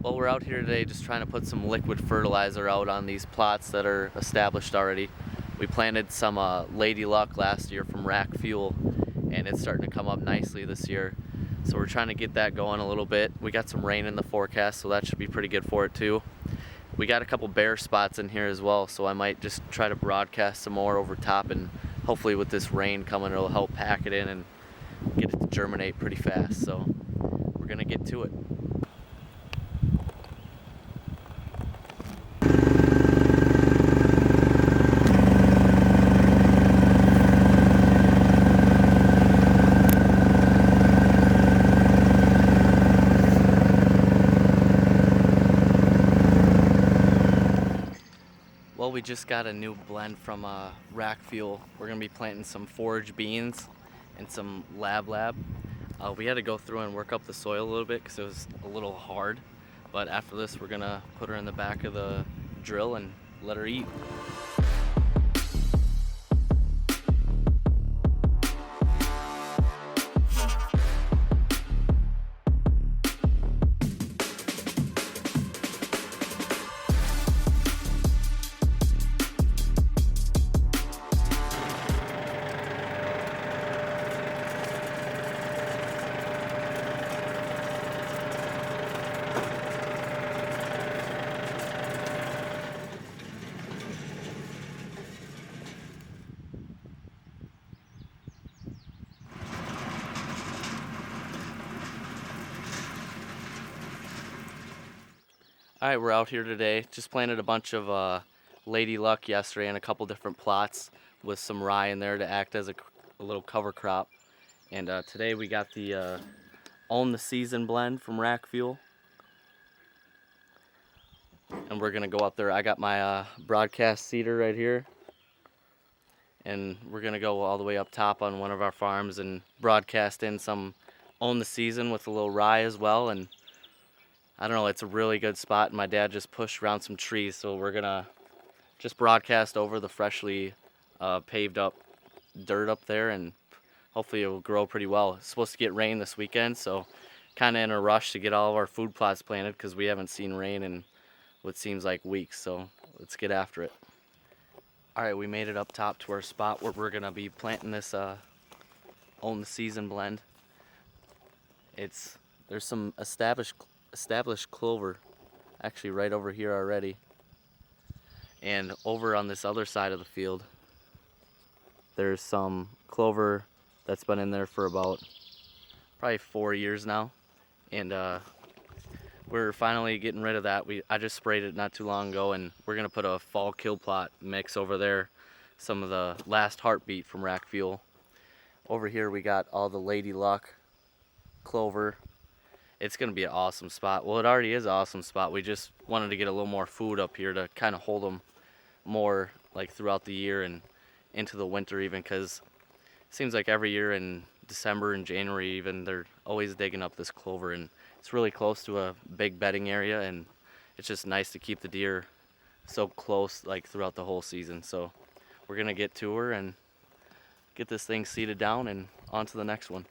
Well, we're out here today just trying to put some liquid fertilizer out on these plots that are established already. We planted some Lady Luck last year from rack fuel, and it's starting to come up nicely this year. So we're trying to get that going a little bit. We got some rain in the forecast, so that should be pretty good for it too. We got a couple bare spots in here as well, so I might just try to broadcast some more over top, and hopefully with this rain coming, it'll help pack it in and get it to germinate pretty fast. So we're gonna get to it. Well, we just got a new blend from Rack Fuel. We're gonna be planting some forage beans and some lab. We had to go through and work up the soil a little bit because it was a little hard. But after this, we're gonna put her in the back of the drill and let her eat. Alright, we're out here today. Just planted a bunch of Lady Luck yesterday in a couple different plots with some rye in there to act as a little cover crop. And today we got the Own the Season blend from Rack Fuel. And we're going to go up there. I got my broadcast seeder right here. And we're going to go all the way up top on one of our farms and broadcast in some Own the Season with a little rye as well. And I don't know, it's a really good spot, and my dad just pushed around some trees, so we're gonna just broadcast over the freshly paved up dirt up there, and hopefully it will grow pretty well. It's supposed to get rain this weekend, so kind of in a rush to get all of our food plots planted because we haven't seen rain in what seems like weeks, so let's get after it. Alright, we made it up top to our spot where we're gonna be planting this Own the Season blend. There's some established clover actually right over here already, and over on this other side of the field there's some clover that's been in there for about probably 4 years now, and we're finally getting rid of that. I just sprayed it not too long ago, and we're gonna put a fall kill plot mix over there, some of the Last Heartbeat from Rack Fuel. Over here we got all the Lady Luck clover. It's going to be an awesome spot. Well, it already is an awesome spot. We just wanted to get a little more food up here to kind of hold them more like throughout the year and into the winter even, because it seems like every year in December and January even, they're always digging up this clover, and it's really close to a big bedding area, and it's just nice to keep the deer so close like throughout the whole season. So we're going to get to her and get this thing seeded down and on to the next one.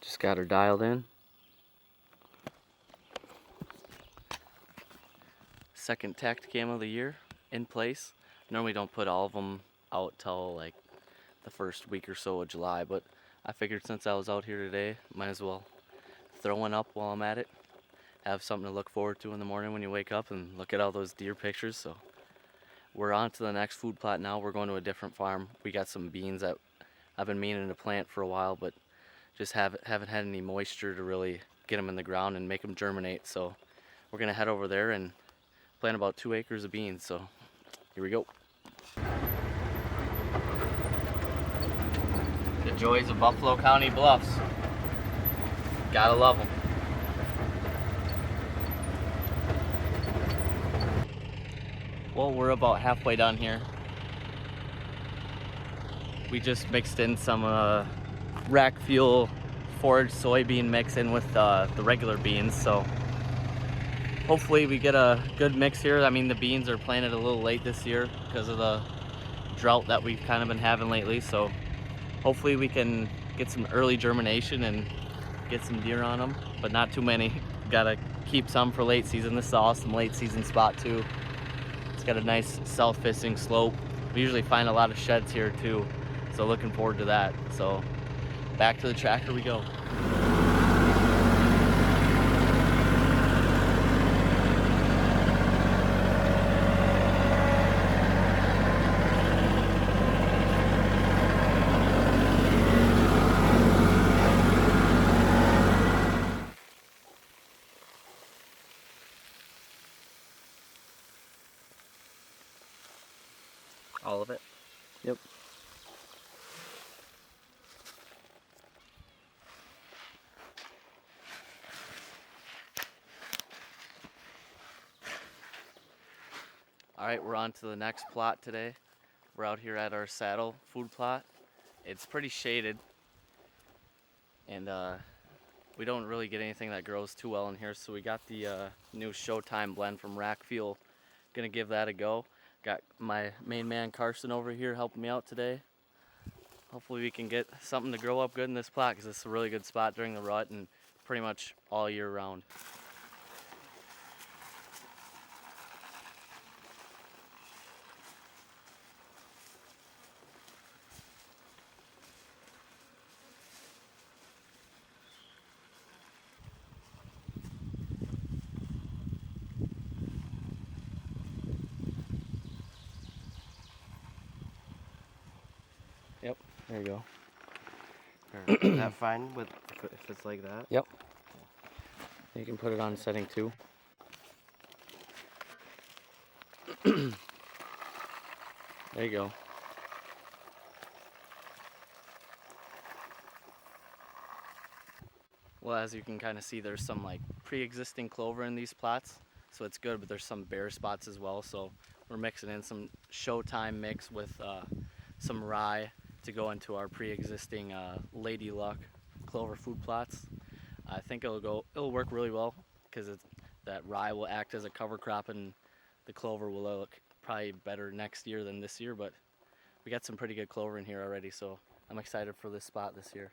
Just got her dialed in. Second tacked cam of the year in place. Normally don't put all of them out till like the first week or so of July, but I figured since I was out here today, might as well throw one up while I'm at it. Have something to look forward to in the morning when you wake up and look at all those deer pictures. So we're on to the next food plot now. We're going to a different farm. We got some beans that I've been meaning to plant for a while, but just haven't had any moisture to really get them in the ground and make them germinate. So we're gonna head over there and plant about 2 acres of beans. So here we go. The joys of Buffalo County Bluffs. Gotta love them. Well, we're about halfway done here. We just mixed in some Rack Fuel forage soybean mix in with the regular beans, so hopefully we get a good mix here. I mean, the beans are planted a little late this year because of the drought that we've kind of been having lately. So hopefully we can get some early germination and get some deer on them, but not too many. Gotta keep some for late season. This is an awesome late season spot too. It's got a nice south-facing slope. We usually find a lot of sheds here too, so looking forward to that. So back to the tractor we go. All of it? Yep. All right, we're on to the next plot today. We're out here at our saddle food plot. It's pretty shaded, and we don't really get anything that grows too well in here, so we got the new Showtime blend from Rack Fuel. Gonna give that a go. Got my main man Carson over here helping me out today. Hopefully we can get something to grow up good in this plot, because this is a really good spot during the rut and pretty much all year round. Yep, there you go. Is that fine with if it's like that? Yep. You can put it on setting 2. There you go. Well, as you can kind of see, there's some like pre-existing clover in these plots, so it's good, but there's some bare spots as well, so we're mixing in some Showtime mix with some rye to go into our pre-existing Lady Luck clover food plots. I think it'll work really well, because that rye will act as a cover crop, and the clover will look probably better next year than this year, but we got some pretty good clover in here already, so I'm excited for this spot this year.